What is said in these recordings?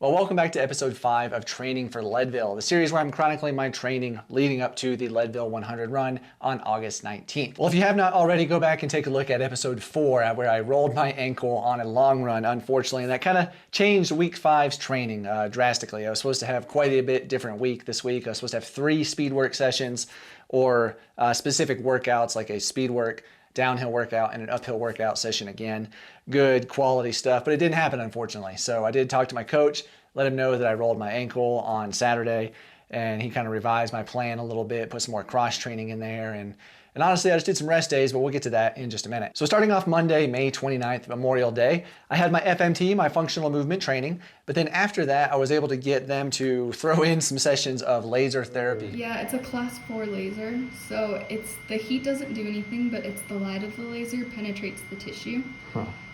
Well, welcome back to episode 5 of Training for Leadville, the series where I'm chronicling my training leading up to the Leadville 100 run on August 19th. Well, if you have not already, go back and take a look at episode 4 where I rolled my ankle on a long run, unfortunately, and that kind of changed week 5's training drastically. I was supposed to have quite a bit different week this week. I was supposed to have 3 speed work sessions or specific workouts like a speed work, downhill workout, and an uphill workout session again. Good quality stuff, but it didn't happen, unfortunately. So I did talk to my coach, let him know that I rolled my ankle on Saturday, and he kind of revised my plan a little bit, put some more cross training in there, and honestly, I just did some rest days, but we'll get to that in just a minute. So starting off Monday, May 29th, Memorial Day, I had my FMT, my functional movement training, but then after that, I was able to get them to throw in some sessions of laser therapy. Yeah, it's a class 4 laser, so the heat doesn't do anything, but it's the light of the laser penetrates the tissue,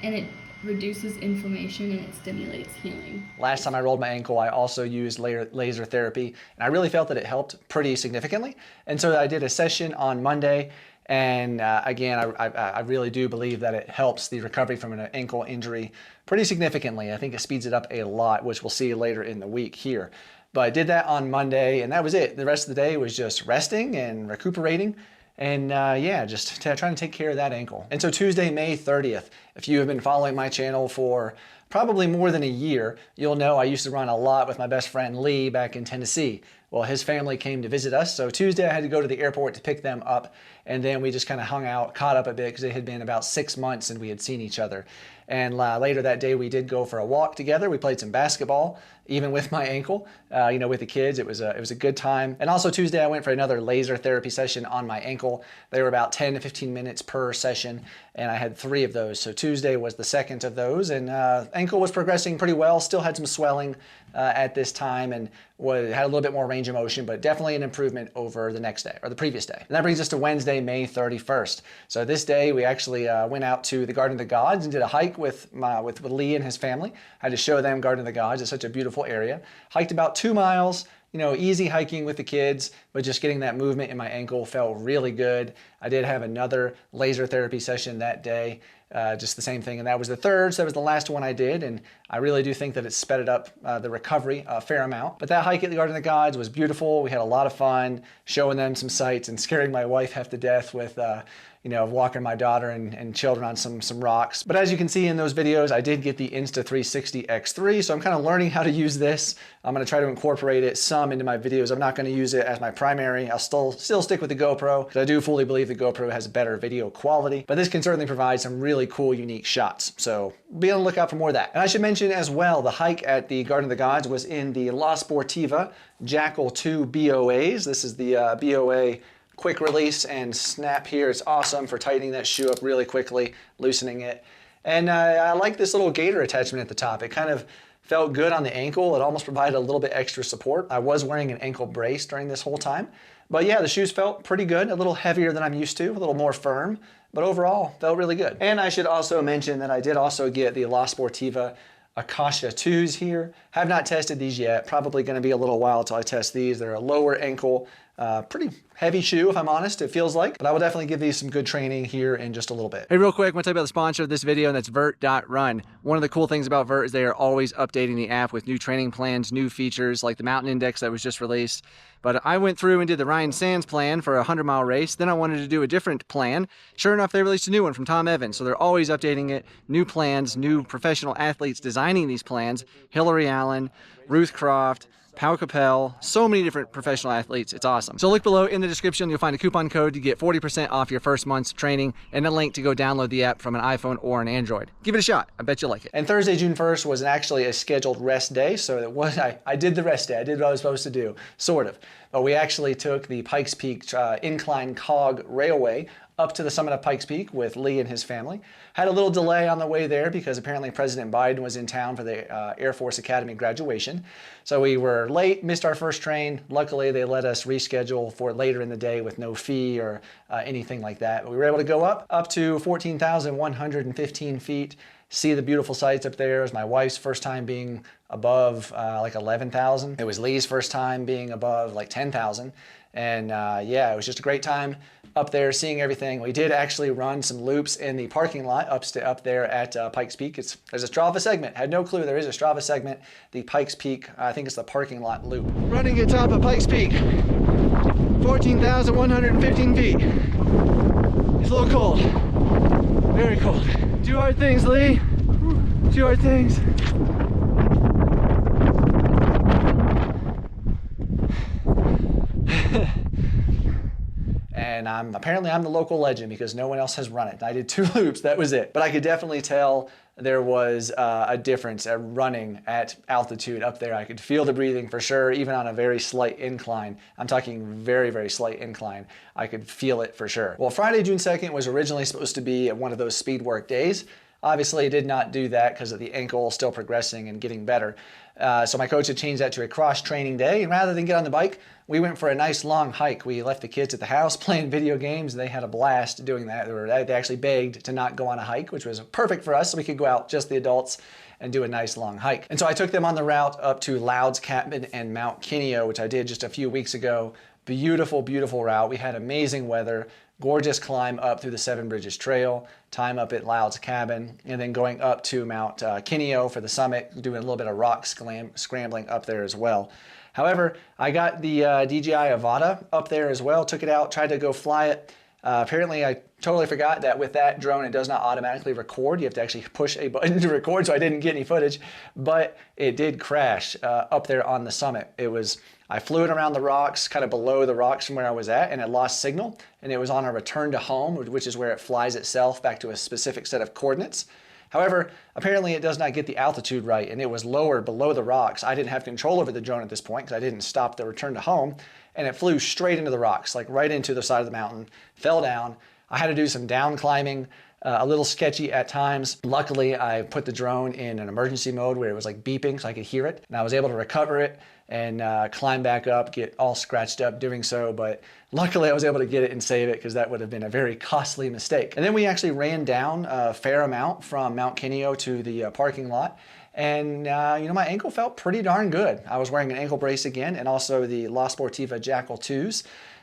and it reduces inflammation and it stimulates healing. Last time I rolled my ankle, I also used laser therapy, and I really felt that it helped pretty significantly. And so I did a session on Monday, and again, I really do believe that it helps the recovery from an ankle injury pretty significantly. I think it speeds it up a lot, which we'll see later in the week here. But I did that on Monday, and that was it. The rest of the day was just resting and recuperating. And yeah, just trying to take care of that ankle. And so Tuesday, May 30th, if you have been following my channel for probably more than a year, you'll know I used to run a lot with my best friend Lee back in Tennessee. Well, his family came to visit us, so Tuesday I had to go to the airport to pick them up, and then we just kind of hung out, caught up a bit, because it had been about 6 months since we had seen each other. And later that day we did go for a walk together. We played some basketball, even with my ankle, with the kids. It was a good time. And also Tuesday I went for another laser therapy session on my ankle. They were about 10 to 15 minutes per session, and I had 3 of those. So Tuesday was the second of those, and ankle was progressing pretty well. Still had some swelling at this time, and had a little bit more range of motion, but definitely an improvement over the next day, or the previous day. And that brings us to Wednesday, May 31st. So this day we actually went out to the Garden of the Gods and did a hike with Lee and his family. I had to show them Garden of the Gods. It's such a beautiful area. Hiked about 2 miles. Easy hiking with the kids, but just getting that movement in my ankle felt really good. I did have another laser therapy session that day, just the same thing, and that was the third, so that was the last one I did, and I really do think that it sped it up, the recovery, a fair amount. But that hike at the Garden of the Gods was beautiful. We had a lot of fun showing them some sights and scaring my wife half to death with walking my daughter and children on some rocks. But as you can see in those videos, I did get the Insta360 X3, so I'm kind of learning how to use this. I'm going to try to incorporate it some into my videos. I'm not going to use it as my primary. I'll still stick with the GoPro, because I do fully believe the GoPro has better video quality, but this can certainly provide some really cool, unique shots. So be on the lookout for more of that. And I should mention as well, the hike at the Garden of the Gods was in the La Sportiva Jackal 2 BOAs. This is the BOA quick release and snap here. It's awesome for tightening that shoe up really quickly, loosening it. And I like this little gator attachment at the top. It kind of felt good on the ankle. It almost provided a little bit extra support. I was wearing an ankle brace during this whole time. But yeah, the shoes felt pretty good, a little heavier than I'm used to, a little more firm, but overall felt really good. And I should also mention that I did also get the La Sportiva Akasha 2s here. Have not tested these yet. Probably going to be a little while until I test these. They're a lower ankle, pretty heavy shoe, if I'm honest, it feels like. But I will definitely give these some good training here in just a little bit. Hey, real quick, I want to tell you about the sponsor of this video, and that's Vert.run. One of the cool things about Vert is they are always updating the app with new training plans, new features, like the Mountain Index that was just released. But I went through and did the Ryan Sands plan for a 100-mile race. Then I wanted to do a different plan. Sure enough, they released a new one from Tom Evans. So they're always updating it. New plans, new professional athletes designing these plans. Hillary Allen, Ruth Croft, Pau Capel, so many different professional athletes. It's awesome. So look below in the description. You'll find a coupon code to get 40% off your first month's training, and a link to go download the app from an iPhone or an Android. Give it a shot. I bet you'll like it. And Thursday, June 1st was actually a scheduled rest day. So it was, I did the rest day. I did what I was supposed to do, sort of. But we actually took the Pikes Peak incline cog railway up to the summit of Pikes Peak with Lee and his family. Had a little delay on the way there because apparently President Biden was in town for the Air Force Academy graduation. So we were late, missed our first train. Luckily, they let us reschedule for later in the day with no fee or anything like that. But we were able to go up to 14,115 feet. see the beautiful sights up there. It was my wife's first time being above like 11,000. It was Lee's first time being above like 10,000. And yeah, it was just a great time up there seeing everything. We did actually run some loops in the parking lot up there at Pikes Peak. There's a Strava segment. Had no clue there is a Strava segment. The Pikes Peak, I think it's the parking lot loop. Running at top of Pikes Peak, 14,115 feet. It's a little cold, very cold. Do hard things, Lee. Do hard things. And apparently I'm the local legend because no one else has run it. I did 2 loops, that was it. But I could definitely tell there was a difference at running at altitude up there. I could feel the breathing for sure, even on a very slight incline. I'm talking very, very slight incline. I could feel it for sure. Well, Friday, June 2nd was originally supposed to be one of those speed work days. Obviously, I did not do that because of the ankle still progressing and getting better. So my coach had changed that to a cross training day. And rather than get on the bike, we went for a nice long hike. We left the kids at the house playing video games. And they had a blast doing that. They actually begged to not go on a hike, which was perfect for us. So we could go out, just the adults, and do a nice long hike. And so I took them on the route up to Loud's Cabin and Mount Kineo, which I did just a few weeks ago. Beautiful, beautiful route. We had amazing weather. Gorgeous climb up through the Seven Bridges Trail, time up at Loud's Cabin, and then going up to Mount Kineo for the summit, doing a little bit of rock scrambling up there as well. However, I got the DJI Avata up there as well, took it out, tried to go fly it. Apparently, I totally forgot that with that drone, it does not automatically record. You have to actually push a button to record, so I didn't get any footage, but it did crash up there on the summit. I flew it around the rocks, kind of below the rocks from where I was at, and it lost signal, and it was on a return to home, which is where it flies itself back to a specific set of coordinates. However, apparently it does not get the altitude right, and it was lowered below the rocks. I didn't have control over the drone at this point because I didn't stop the return to home, and it flew straight into the rocks, like right into the side of the mountain, fell down. I had to do some down climbing, a little sketchy at times. Luckily, I put the drone in an emergency mode where it was like beeping so I could hear it, and I was able to recover it and climb back up, get all scratched up doing so, but luckily I was able to get it and save it because that would have been a very costly mistake. And then we actually ran down a fair amount from Mount Kineo to the parking lot, and my ankle felt pretty darn good. I was wearing an ankle brace again and also the La Sportiva Jackal 2s,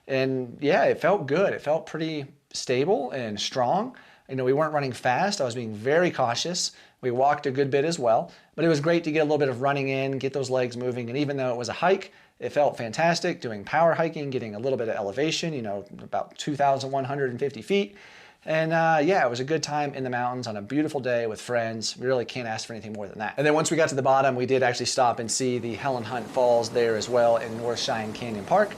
and yeah, it felt good. It felt pretty stable and strong. We weren't running fast. I was being very cautious. We walked a good bit as well, but it was great to get a little bit of running in, get those legs moving. And even though it was a hike, it felt fantastic doing power hiking, getting a little bit of elevation, about 2,150 feet. And yeah, it was a good time in the mountains on a beautiful day with friends. We really can't ask for anything more than that. And then once we got to the bottom, we did actually stop and see the Helen Hunt Falls there as well in North Cheyenne Canyon Park.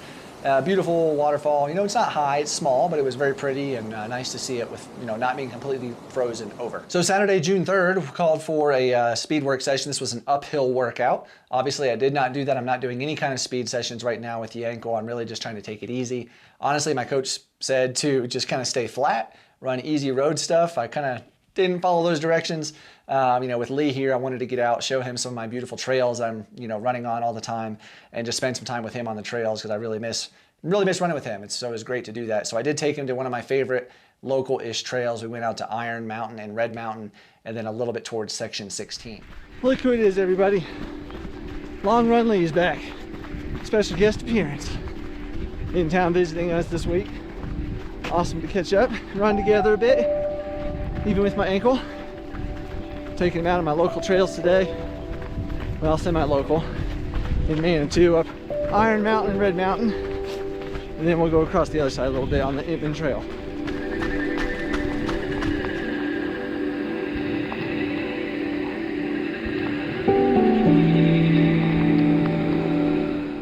Beautiful waterfall. It's not high, it's small, but it was very pretty and nice to see it with, not being completely frozen over. So Saturday, June 3rd, we called for a speed work session. This was an uphill workout. Obviously, I did not do that. I'm not doing any kind of speed sessions right now with the ankle. I'm really just trying to take it easy. Honestly, my coach said to just kind of stay flat, run easy road stuff. I kind of didn't follow those directions. With Lee here, I wanted to get out, show him some of my beautiful trails I'm, running on all the time, and just spend some time with him on the trails because I really miss running with him. So it was great to do that. So I did take him to one of my favorite local-ish trails. We went out to Iron Mountain and Red Mountain, and then a little bit towards Section 16. Look who it is, everybody. Long Run Lee's back. Special guest appearance. In town visiting us this week. Awesome to catch up, run together a bit, even with my ankle. Taking him out on my local trails today. Well, semi-local. In Manitou, up Iron Mountain and Red Mountain. And then we'll go across the other side a little bit on the Inman Trail.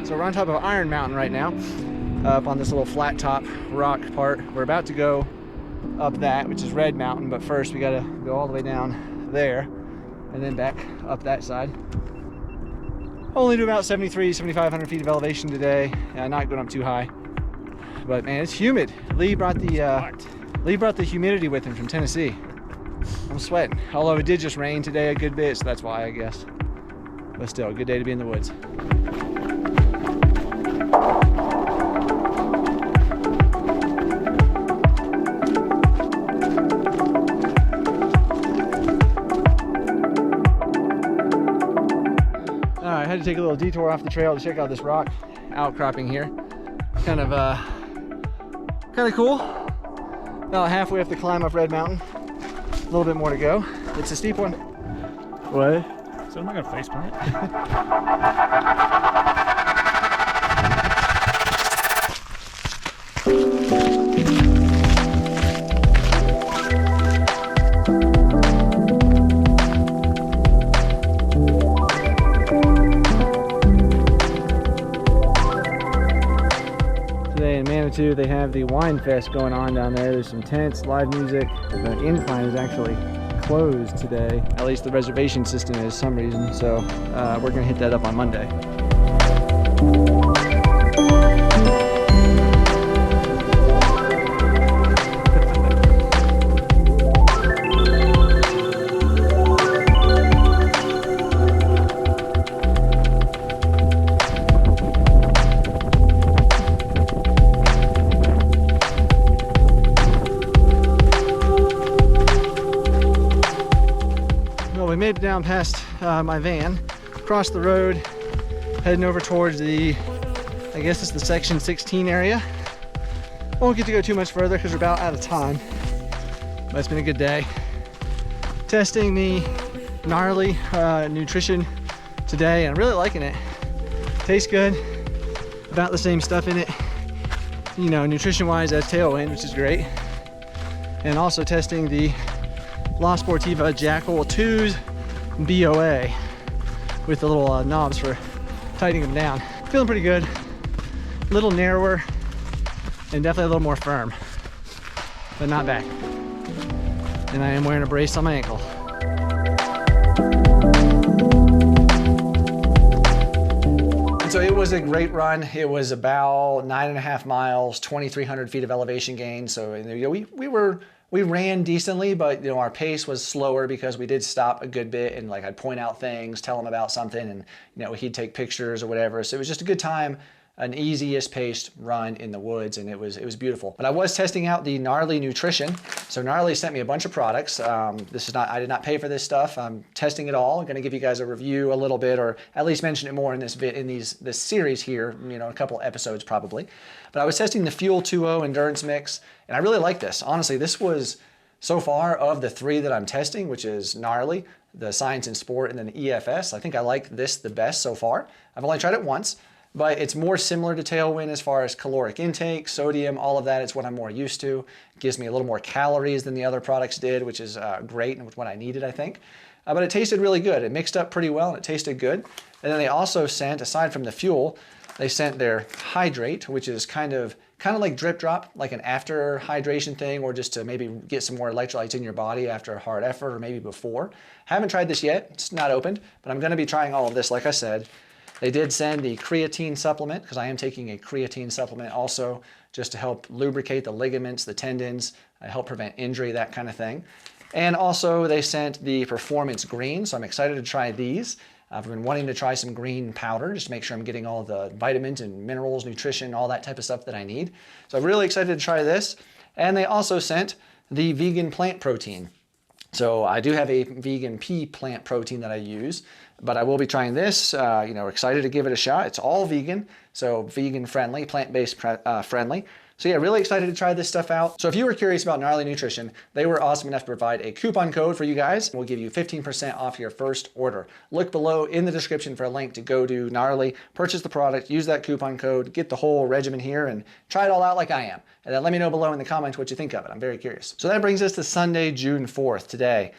So we're on top of Iron Mountain right now, up on this little flat top rock part. We're about to go up that, which is Red Mountain, but first we gotta go all the way down there and then back up that side. Only to about 7,500 feet of elevation today. Not going up too high, but man, it's humid. Lee brought the humidity with him from Tennessee. I'm sweating, although it did just rain today a good bit, so that's why, I guess. But still, a good day to be in the woods. had to take a little detour off the trail to check out this rock outcropping here. Kind of cool. About halfway up the climb up Red Mountain. A little bit more to go. It's a steep one. What? So I'm not gonna face plant. Today in Manitou, they have the Wine Fest going on down there. There's some tents, live music. The incline is actually closed today. At least the reservation system is some reason. So we're gonna hit that up on Monday. We made it down past my van, across the road, heading over towards the, I guess it's the section 16 area. Won't get to go too much further because we're about out of time, but it's been a good day. Testing the Gnarly nutrition today, and I'm really liking it. Tastes good, about the same stuff in it, you know, nutrition wise as Tailwind, which is great. And also testing the La Sportiva Jackal 2's BOA with the little knobs for tightening them down. Feeling pretty good. A little narrower and definitely a little more firm, but not bad. And I am wearing a brace on my ankle. And so it was a great run. It was about 9.5 miles, 2,300 feet of elevation gain. So you know, we ran decently, but you know, our pace was slower because we did stop a good bit, and like I'd point out things, tell him about something, and you know, he'd take pictures or whatever. So it was just a good time, an easiest paced run in the woods, and it was beautiful. But I was testing out the Gnarly nutrition. So Gnarly sent me a bunch of products. This is not, I did not pay for this stuff. I'm testing it all. I'm going to give you guys a review a little bit, or at least mention it more in this series here, you know, a couple episodes probably. But I was testing the Fuel 2.0 Endurance Mix, and I really like this. Honestly, this was, so far, of the three that I'm testing, which is Gnarly, the Science and Sport, and then EFS, I think I like this the best so far. I've only tried it once, but it's more similar to Tailwind as far as caloric intake, sodium, all of that. It's what I'm more used to. It gives me a little more calories than the other products did, which is great and what I needed, I think. But it tasted really good. It mixed up pretty well and it tasted good. And then they also sent, aside from the fuel, they sent their Hydrate, which is kind of like Drip Drop, like an after hydration thing, or just to maybe get some more electrolytes in your body after a hard effort or maybe before. Haven't tried this yet. It's not opened, but I'm going to be trying all of this, like I said. They did send the creatine supplement, because I am taking a creatine supplement also, just to help lubricate the ligaments, the tendons, help prevent injury, that kind of thing. And also they sent the Performance Green, so I'm excited to try these. I've been wanting to try some green powder just to make sure I'm getting all the vitamins and minerals, nutrition, all that type of stuff that I need. So I'm really excited to try this. And they also sent the vegan plant protein. So I do have a vegan pea plant protein that I use, but I will be trying this. You know, excited to give it a shot. It's all vegan, so vegan friendly, plant-based friendly. So yeah, really excited to try this stuff out. So if you were curious about Gnarly Nutrition, they were awesome enough to provide a coupon code for you guys. We'll give you 15% off your first order. Look below in the description for a link to go to Gnarly, purchase the product, use that coupon code, get the whole regimen here, and try it all out like I am. And then let me know below in the comments what you think of it. I'm very curious. So that brings us to Sunday, June 4th, today.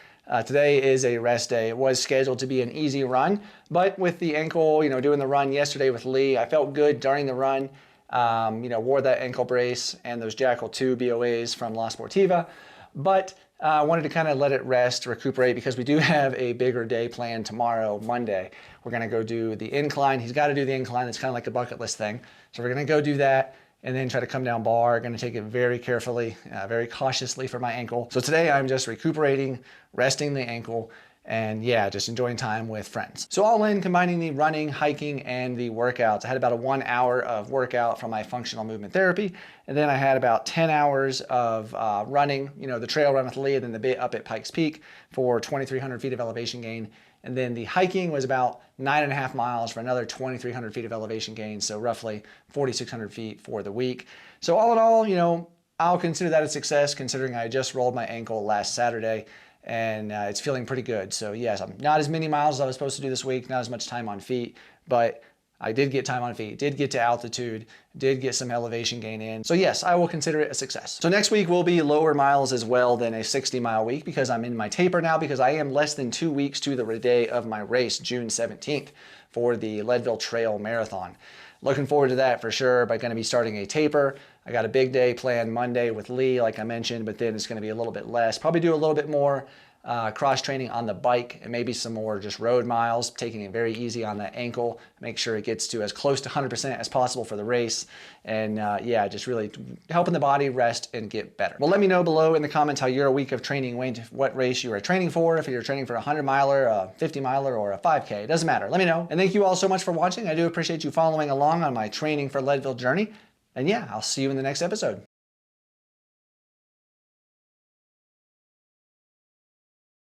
Today is a rest day. It was scheduled to be an easy run, but with the ankle, you know, doing the run yesterday with Lee, I felt good during the run. You know, wore that ankle brace and those Jackal 2 BOAs from La Sportiva, but I wanted to kind of let it rest, recuperate, because we do have a bigger day planned tomorrow, Monday. We're going to go do the incline. He's got to do the incline. It's kind of like a bucket list thing. So we're going to go do that and then try to come down bar. Going to take it very carefully, very cautiously for my ankle. So today I'm just recuperating, resting the ankle, and yeah, just enjoying time with friends. So all in, combining the running, hiking, and the workouts. I had about a 1 hour of workout from my functional movement therapy, and then I had about 10 hours of running, you know, the trail run with Lee, and then the bit up at Pikes Peak for 2,300 feet of elevation gain. And then the hiking was about 9.5 miles for another 2,300 feet of elevation gain. So roughly 4,600 feet for the week. So all in all, I'll consider that a success considering I just rolled my ankle last Saturday and it's feeling pretty good. So yes, I'm not as many miles as I was supposed to do this week, not as much time on feet, but I did get time on feet, did get to altitude, did get some elevation gain in. So yes, I will consider it a success. So next week will be lower miles as well than a 60-mile week because I'm in my taper now because I am less than 2 weeks to the day of my race, June 17th, for the Leadville Trail Marathon. Looking forward to that for sure, but going to be starting a taper. I got a big day planned Monday with Lee, like I mentioned, but then it's going to be a little bit less. Probably do a little bit more cross training on the bike and maybe some more just road miles, taking it very easy on that ankle, make sure it gets to as close to 100% as possible for the race. And yeah, just really helping the body rest and get better. Well, let me know below in the comments how your week of training went, what race you are training for, if you're training for a 100 miler, a 50 miler, or a 5K, it doesn't matter. Let me know. And thank you all so much for watching. I do appreciate you following along on my training for Leadville journey. And yeah, I'll see you in the next episode.